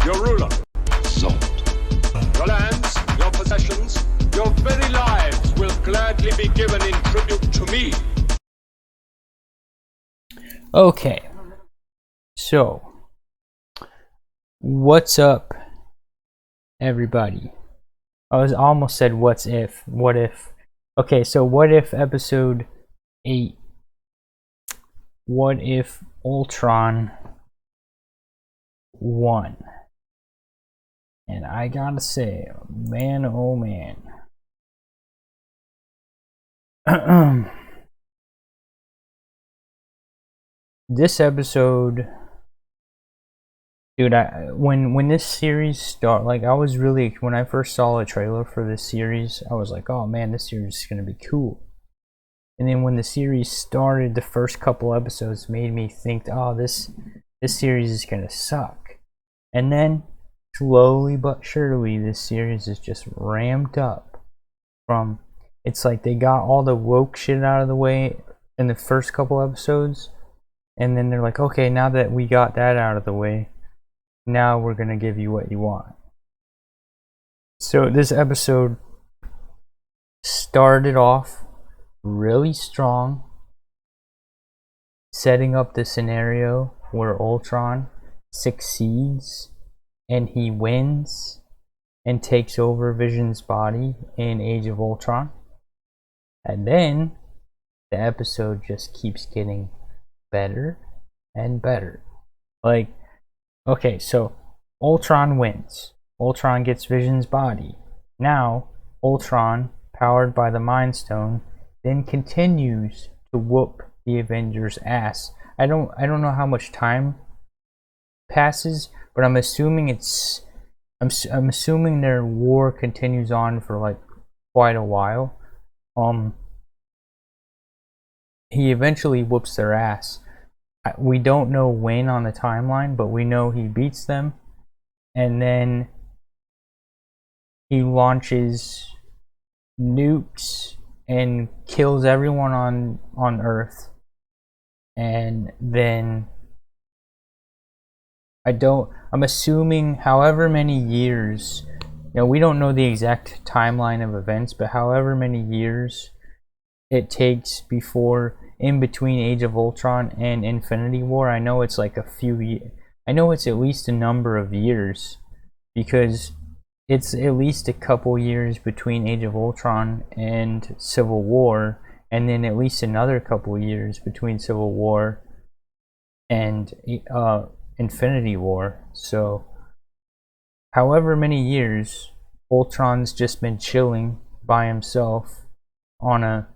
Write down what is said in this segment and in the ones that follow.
your ruler. Zod. Your lands, your possessions, your very lives will gladly be given in tribute to me. Okay, so what's up, everybody? I almost said what's if. What if? Okay, so what if episode 8? What if Ultron won? And I gotta say, man, oh man. This episode, dude, when this series started, like, I was really, when I first saw a trailer for this series, I was like, oh man, this series is gonna be cool. And then when the series started, the first couple episodes made me think, oh, this series is gonna suck. And then slowly but surely, this series is just ramped up. From, it's like they got all the woke shit out of the way in the first couple episodes. And then they're like, okay, now that we got that out of the way, now we're going to give you what you want. So this episode started off really strong, setting up the scenario where Ultron succeeds and he wins and takes over Vision's body in Age of Ultron. And then the episode just keeps getting better and better. Like, okay, so Ultron wins. Ultron gets Vision's body. Now, Ultron, powered by the Mind Stone, then continues to whoop the Avengers' ass. I don't know how much time passes, but I'm assuming I'm assuming their war continues on for like quite a while. He eventually whoops their ass. We don't know when on the timeline, but we know he beats them, and then he launches nukes and kills everyone on Earth. And then I'm assuming however many years, we don't know the exact timeline of events, but however many years it takes before, in between Age of Ultron and Infinity War, I know it's like a few years. I know it's at least a number of years, because it's at least a couple years between Age of Ultron and Civil War, and then at least another couple years between Civil War and Infinity War. So however many years, Ultron's just been chilling by himself on a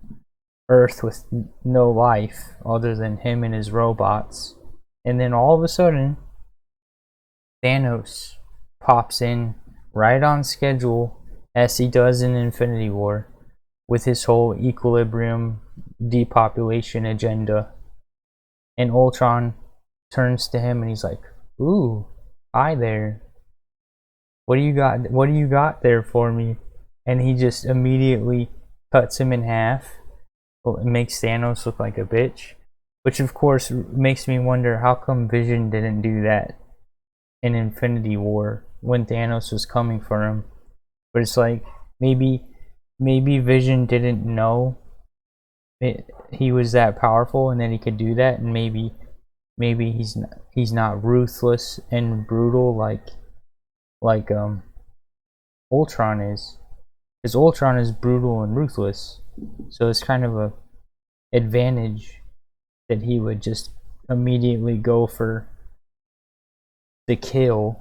Earth with no life other than him and his robots. And then all of a sudden, Thanos pops in right on schedule, as he does in Infinity War, with his whole equilibrium depopulation agenda. And Ultron turns to him and he's like, ooh, hi there. What do you got there for me? And he just immediately cuts him in half. It makes Thanos look like a bitch, which of course makes me wonder how come Vision didn't do that in Infinity War when Thanos was coming for him. But it's like, maybe Vision didn't know he was that powerful and that he could do that, and maybe he's not ruthless and brutal like Ultron is, because Ultron is brutal and ruthless. So it's kind of a advantage that he would just immediately go for the kill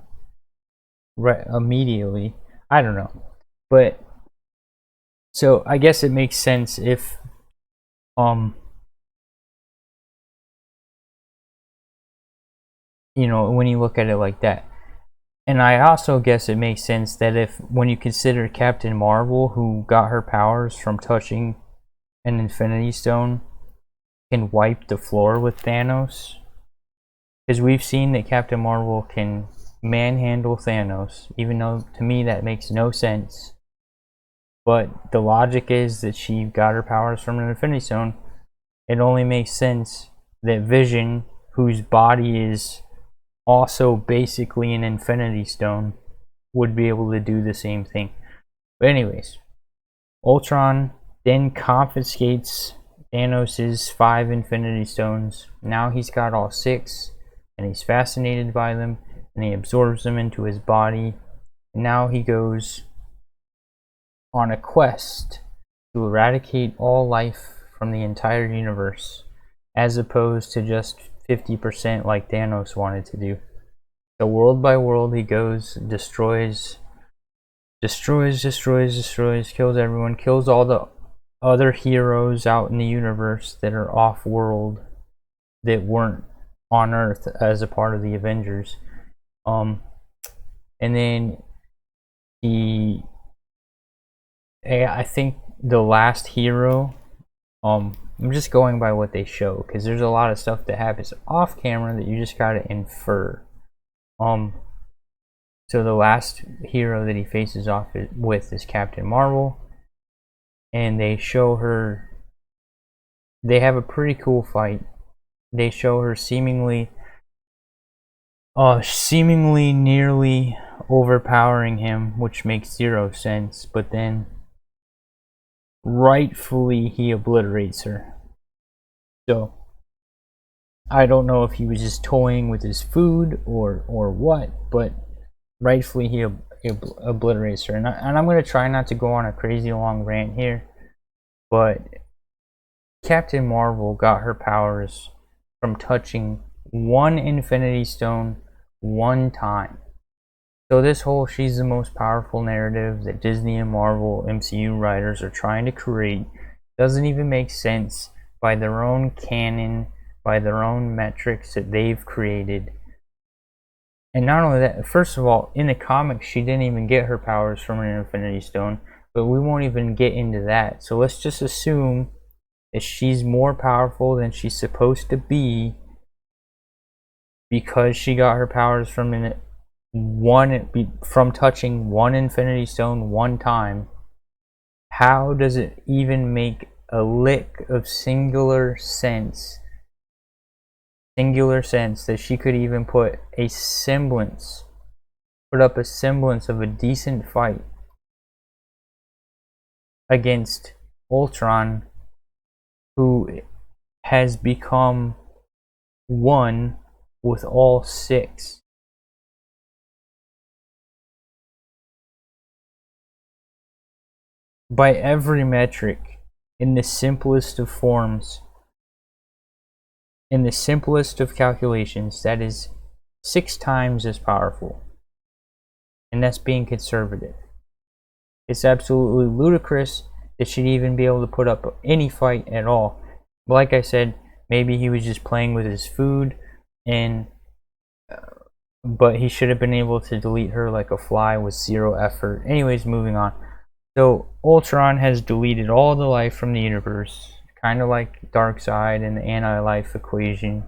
right immediately. I don't know, but so I guess it makes sense if when you look at it like that. And I also guess it makes sense that if, when you consider Captain Marvel, who got her powers from touching an Infinity Stone, can wipe the floor with Thanos, because we've seen that Captain Marvel can manhandle Thanos, even though to me that makes no sense. But the logic is that she got her powers from an Infinity Stone. It only makes sense that Vision, whose body is also basically an Infinity Stone, would be able to do the same thing. But anyways, Ultron then confiscates Thanos' 5 Infinity Stones. Now he's got all 6, and he's fascinated by them, and he absorbs them into his body. And now he goes on a quest to eradicate all life from the entire universe, as opposed to just 50% like Thanos wanted to do. So world by world he goes, destroys, kills everyone, kills all the other heroes out in the universe that are off world, that weren't on Earth as a part of the Avengers. And then I think the last hero, I'm just going by what they show, because there's a lot of stuff that happens off camera that you just gotta infer. So the last hero that he faces off with is Captain Marvel, and they show her, they have a pretty cool fight. They show her seemingly nearly overpowering him, which makes 0 sense, but then rightfully he obliterates her. So I don't know if he was just toying with his food or what, but rightfully he obliterates her. And I'm going to try not to go on a crazy long rant here, but Captain Marvel got her powers from touching 1 Infinity Stone 1 time. So this whole she's the most powerful narrative that Disney and Marvel MCU writers are trying to create doesn't even make sense by their own canon, by their own metrics that they've created. And not only that, first of all, in the comics she didn't even get her powers from an Infinity Stone, but we won't even get into that. So let's just assume that she's more powerful than she's supposed to be because she got her powers from touching 1 Infinity Stone 1 time. How does it even make a lick of singular sense that she could even put up a semblance of a decent fight against Ultron, who has become 1 with all 6? By every metric, in the simplest of forms, in the simplest of calculations, that is 6 times as powerful. And that's being conservative. It's absolutely ludicrous that she'd even be able to put up any fight at all. But like I said, maybe he was just playing with his food, but he should have been able to delete her like a fly with 0 effort. Anyways, moving on. So Ultron has deleted all the life from the universe, kind of like Darkseid and the anti-life equation.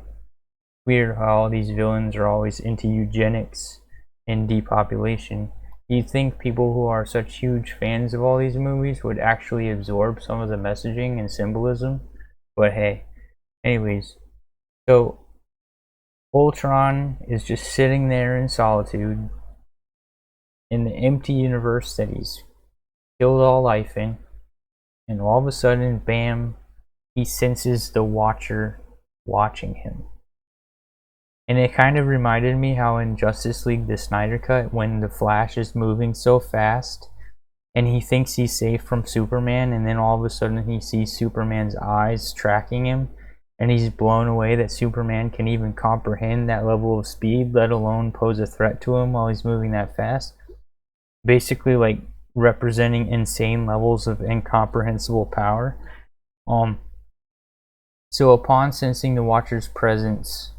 Weird how all these villains are always into eugenics and depopulation. You'd think people who are such huge fans of all these movies would actually absorb some of the messaging and symbolism, but hey. Anyways, so Ultron is just sitting there in solitude in the empty universe that he's killed all life in, and all of a sudden, bam, he senses the Watcher watching him. And it kind of reminded me how in Justice League the Snyder Cut, when the Flash is moving so fast and he thinks he's safe from Superman, and then all of a sudden he sees Superman's eyes tracking him, and he's blown away that Superman can even comprehend that level of speed, let alone pose a threat to him while he's moving that fast. Basically like representing insane levels of incomprehensible power. So upon sensing the Watcher's presence,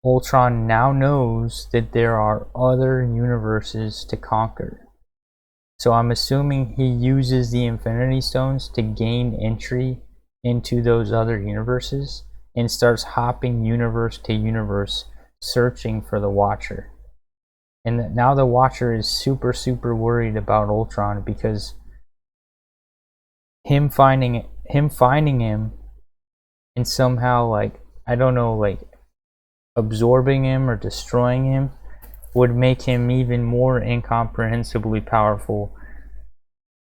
Ultron now knows that there are other universes to conquer. So I'm assuming he uses the Infinity Stones to gain entry into those other universes and starts hopping universe to universe searching for the Watcher. And now the Watcher is super worried about Ultron, because him finding him and somehow, like, I don't know, like absorbing him or destroying him would make him even more incomprehensibly powerful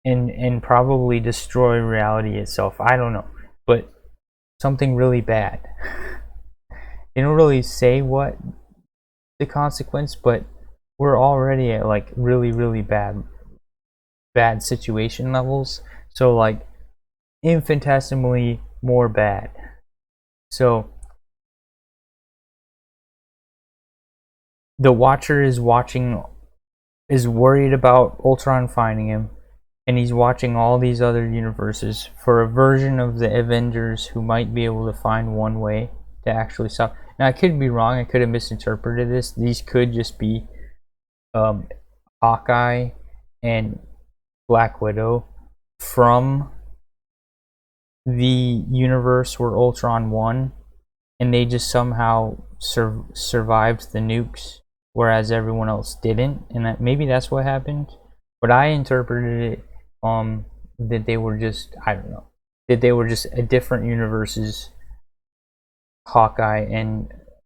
and probably destroy reality itself. I don't know, but something really bad. They don't really say what the consequence, but we're already at like really bad situation levels, so like infinitesimally more bad. So the Watcher is worried about Ultron finding him, and he's watching all these other universes for a version of the Avengers who might be able to find one way to actually stop. Now, I could be wrong. I could have misinterpreted this. These could just be Hawkeye and Black Widow from the universe where Ultron won, and they just somehow survived the nukes, whereas everyone else didn't, and that maybe that's what happened. But I interpreted it that they were just, I don't know, that they were just a different universes, Hawkeye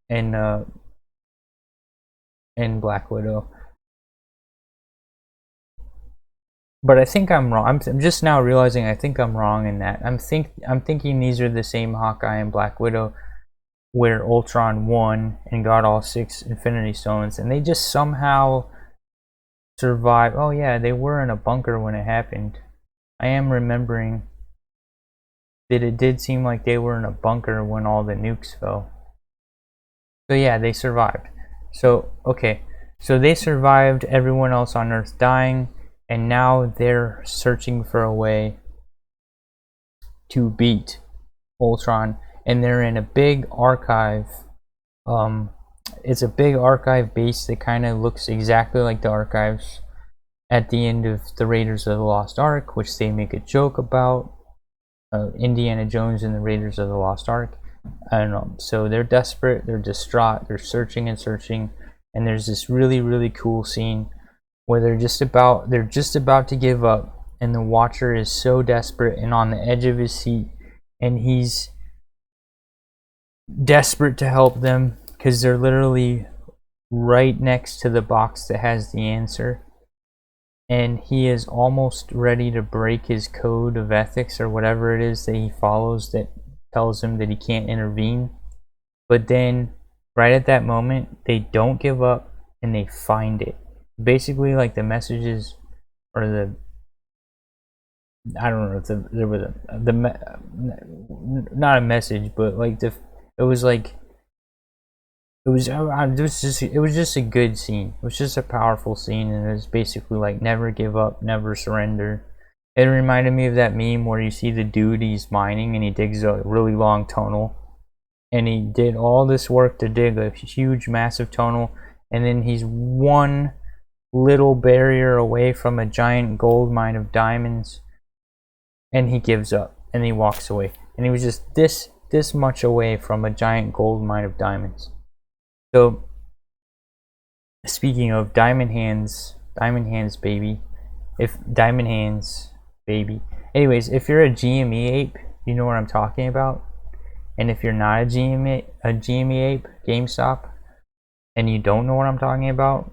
and Black Widow. But I think I'm wrong. I'm just now realizing I think I'm wrong in that. I'm thinking these are the same Hawkeye and Black Widow where Ultron won and got all 6 Infinity Stones, and they just somehow survived. Oh yeah, they were in a bunker when it happened. I am remembering that it did seem like they were in a bunker when all the nukes fell. So yeah, they survived. So okay, so they survived everyone else on Earth dying, and now they're searching for a way to beat Ultron, and they're in a big archive. It's a big archive base that kind of looks exactly like the archives at the end of the Raiders of the Lost Ark, which they make a joke about. Indiana Jones and the Raiders of the Lost Ark. I don't know. So they're desperate, they're distraught, they're searching and searching, and there's this really cool scene where they're just about to give up, and the Watcher is so desperate and on the edge of his seat, and he's desperate to help them because they're literally right next to the box that has the answer, and he is almost ready to break his code of ethics or whatever it is that he follows that tells him that he can't intervene. But then right at that moment they don't give up and they find it. Basically, like the messages or the, I don't know if there was not a message, but like it was just a good scene. It was just a powerful scene, and it was basically like never give up, never surrender. It reminded me of that meme where you see the dude, he's mining and he digs a really long tunnel, and he did all this work to dig a huge massive tunnel, and then he's one little barrier away from a giant gold mine of diamonds, and he gives up and he walks away, and he was just this much away from a giant gold mine of diamonds. So speaking of diamond hands baby, anyways, if you're a GME ape, you know what I'm talking about. And if you're not a GME ape, GameStop, and you don't know what I'm talking about,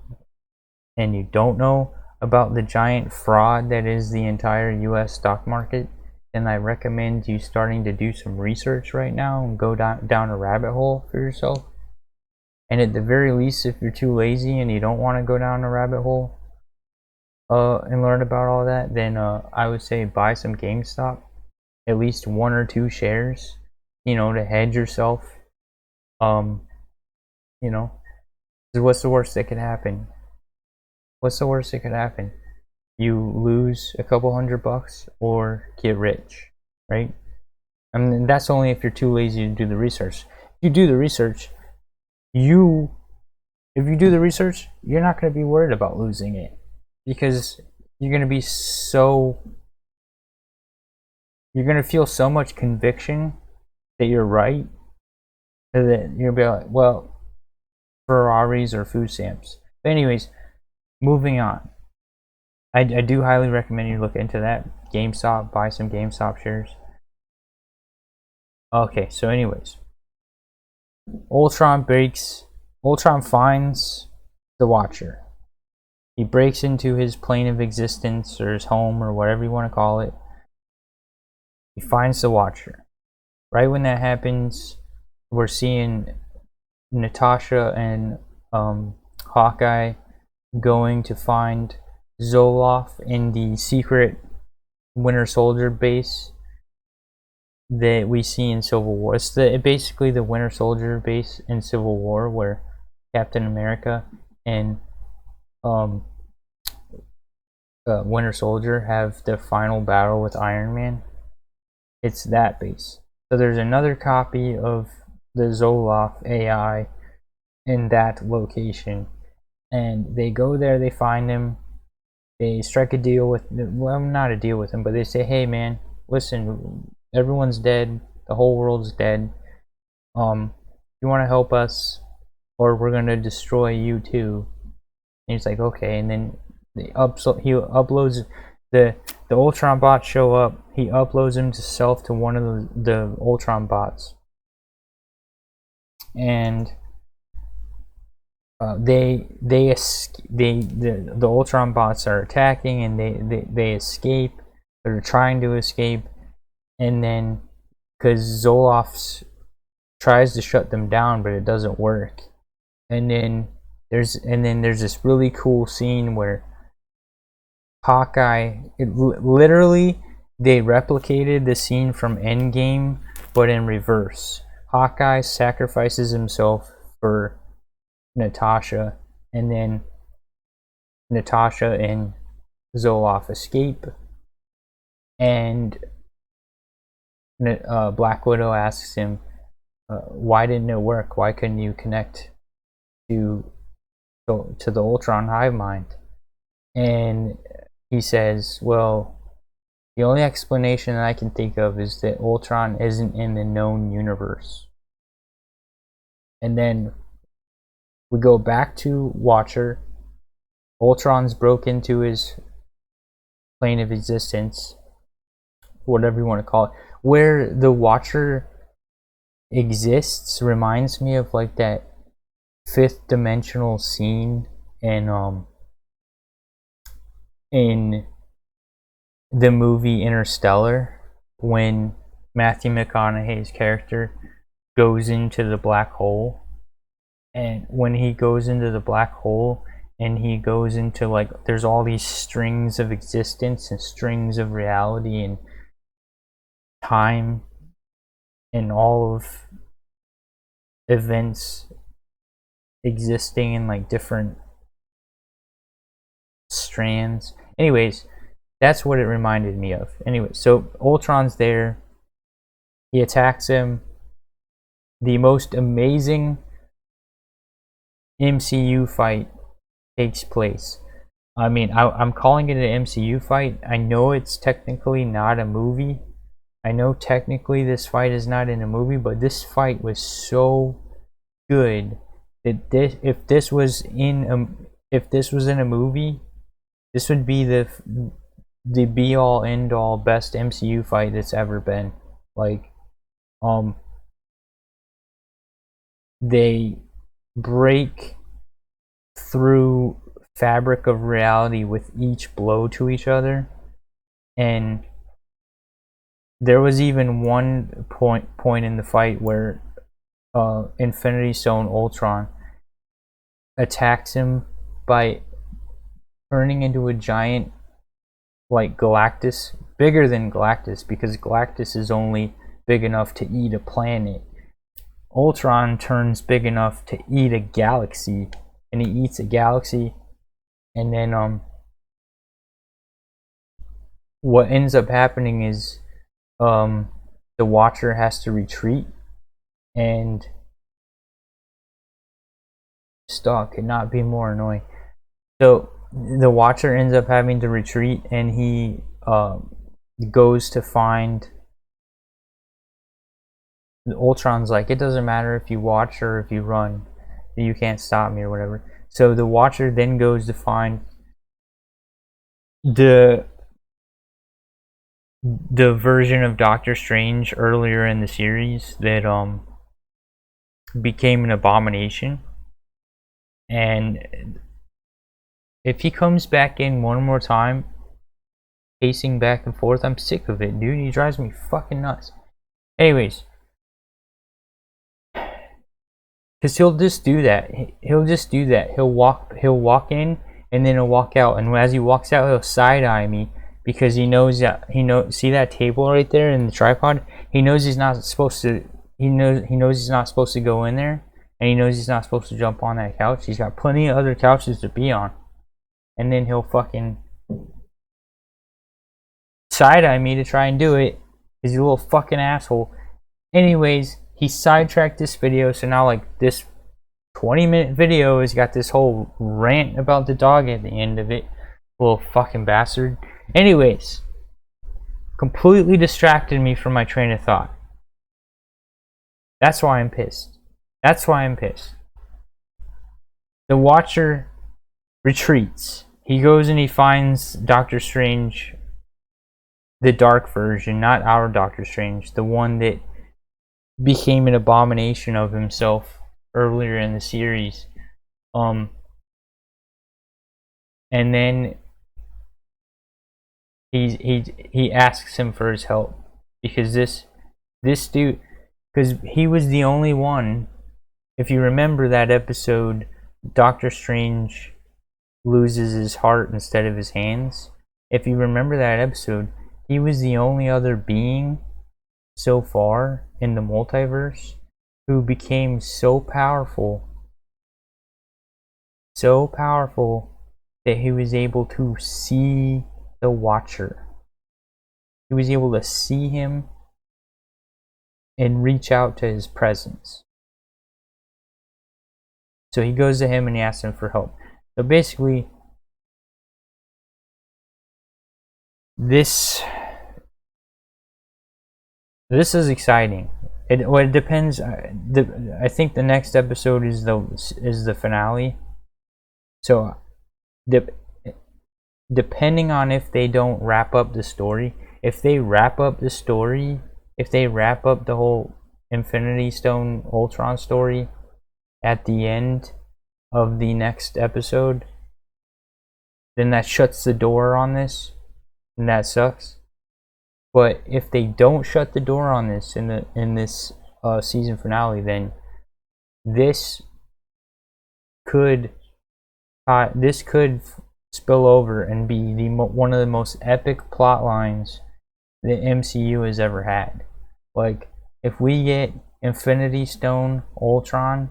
and you don't know about the giant fraud that is the entire US stock market, then I recommend you starting to do some research right now and go down a rabbit hole for yourself. And at the very least, if you're too lazy and you don't want to go down a rabbit hole and learn about all that, then I would say buy some GameStop, at least 1 or 2 shares, to hedge yourself. What's the worst that could happen? You lose a couple $100 or get rich, right? I mean, that's only if you're too lazy to do the research. If you do the research, you're not going to be worried about losing it, because you're going to feel so much conviction that you're right, that you're going to be like, well, Ferraris or food stamps. But anyways, moving on. I do highly recommend you look into that. GameStop, buy some GameStop shares. Okay, so anyways, Ultron finds the Watcher. He breaks into his plane of existence, or his home, or whatever you want to call it. He finds the Watcher. Right when that happens, we're seeing Natasha and Hawkeye going to find Zoloff in the secret Winter Soldier base that we see in Civil War. It's basically the Winter Soldier base in Civil War, where Captain America and Winter Soldier have the final battle with Iron Man. It's that base. So there's another copy of the Zoloff AI in that location, and they go there, they find him, they strike a deal with, well, not a deal with him, but they say, hey man, listen, everyone's dead, the whole world's dead, you want to help us or we're gonna destroy you too. And he's like, okay. And then he uploads the Ultron bots show up. He uploads himself to one of the Ultron bots, and the Ultron bots are attacking, and they escape. They're trying to escape, and then because Zoloff tries to shut them down, but it doesn't work. And then there's this really cool scene where Hawkeye, literally they replicated the scene from Endgame, but in reverse. Hawkeye sacrifices himself for Natasha, and then Natasha and Zoloff escape, and Black Widow asks him, why didn't it work? Why couldn't you connect to the Ultron hive mind? And he says, well, the only explanation that I can think of is that Ultron isn't in the known universe. And then we go back to Watcher. Ultron's broke into his plane of existence, whatever you want to call it. Where the Watcher exists reminds me of like that fifth dimensional scene in the movie Interstellar, when Matthew McConaughey's character goes into the black hole. And when he goes into the black hole and he goes into, like, there's all these strings of existence and strings of reality and time and all of events existing in like different strands. Anyways, that's what it reminded me of. Anyway, so Ultron's there. He attacks him. The most amazing MCU fight takes place. I mean, I'm calling it an MCU fight. I know it's technically not a movie. I know technically this fight is not in a movie, but this fight was so good that if this was in a movie, this would be the be all end all best MCU fight that's ever been. Like, they break through fabric of reality with each blow to each other, and there was even one point in the fight where Infinity Stone Ultron attacks him by turning into a giant, like Galactus, bigger than Galactus, because Galactus is only big enough to eat a planet. Ultron turns big enough to eat a galaxy, and he eats a galaxy, and then what ends up happening is the Watcher has to retreat, and stop could not be more annoying. So the Watcher ends up having to retreat, and he goes to find Ultron's like, it doesn't matter if you watch or if you run, you can't stop me or whatever. So the Watcher then goes to find the version of Doctor Strange earlier in the series that became an abomination. And if he comes back in one more time, pacing back and forth, I'm sick of it, dude. He drives me fucking nuts. Anyways, because he'll just do that. He'll just do that. He'll walk in, and then he'll walk out. And as he walks out, he'll side eye me because he knows that see that table right there in the tripod. He knows he's not supposed to. He knows he's not supposed to go in there, and he knows he's not supposed to jump on that couch. He's got plenty of other couches to be on, and then he'll fucking side eye me to try and do it. He's a little fucking asshole. Anyways, he sidetracked this video, so now like this 20-minute video has got this whole rant about the dog at the end of it. Little fucking bastard. Anyways, completely distracted me from my train of thought. That's why I'm pissed. That's why I'm pissed. The Watcher retreats. He goes and he finds Doctor Strange, the dark version, not our Doctor Strange, the one that became an abomination of himself earlier in the series. And then he asks him for his help because this dude, because he was the only one. If you remember that episode, Doctor Strange loses his heart instead of his hands. If you remember that episode, he was the only other being so far in the multiverse who became so powerful that he was able to see the Watcher. He was able to see him and reach out to his presence. So he goes to him and he asks him for help. So basically, this is exciting. It depends. I think the next episode is the finale. So, depending on if they don't wrap up the story, if they wrap up the whole Infinity Stone Ultron story at the end of the next episode, then that shuts the door on this, and that sucks. But if they don't shut the door on this in this season finale, then this could spill over and be one of the most epic plot lines the MCU has ever had. Like, if we get Infinity Stone Ultron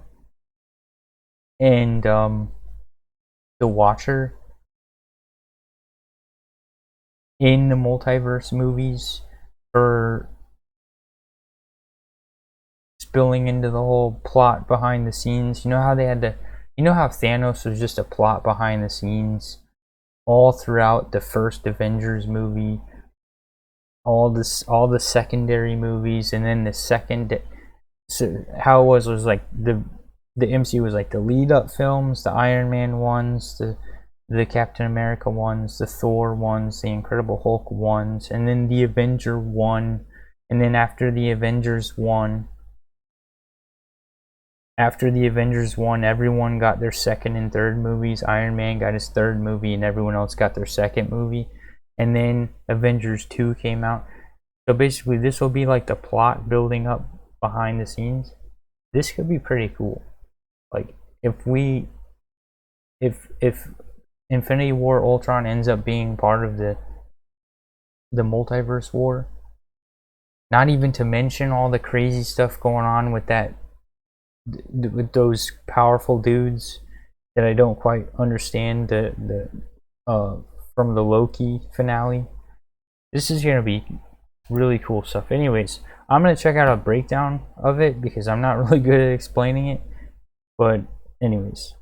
and the Watcher in the multiverse movies for spilling into the whole plot behind the scenes. You know how Thanos was just a plot behind the scenes all throughout the first Avengers movie, all the secondary movies, and then the second. So how it was like the MCU was like the lead up films, the Iron Man ones, the Captain America ones, the Thor ones, the Incredible Hulk ones, and then the Avenger one, and then after the Avengers one, everyone got their second and third movies. Iron Man got his third movie, and everyone else got their second movie. And then Avengers 2 came out. So basically, this will be like the plot building up behind the scenes. This could be pretty cool. Like, if Infinity War Ultron ends up being part of the multiverse war, not even to mention all the crazy stuff going on with those powerful dudes that I don't quite understand from the Loki finale. This is gonna be really cool stuff. Anyways, I'm gonna check out a breakdown of it because I'm not really good at explaining it. But anyways,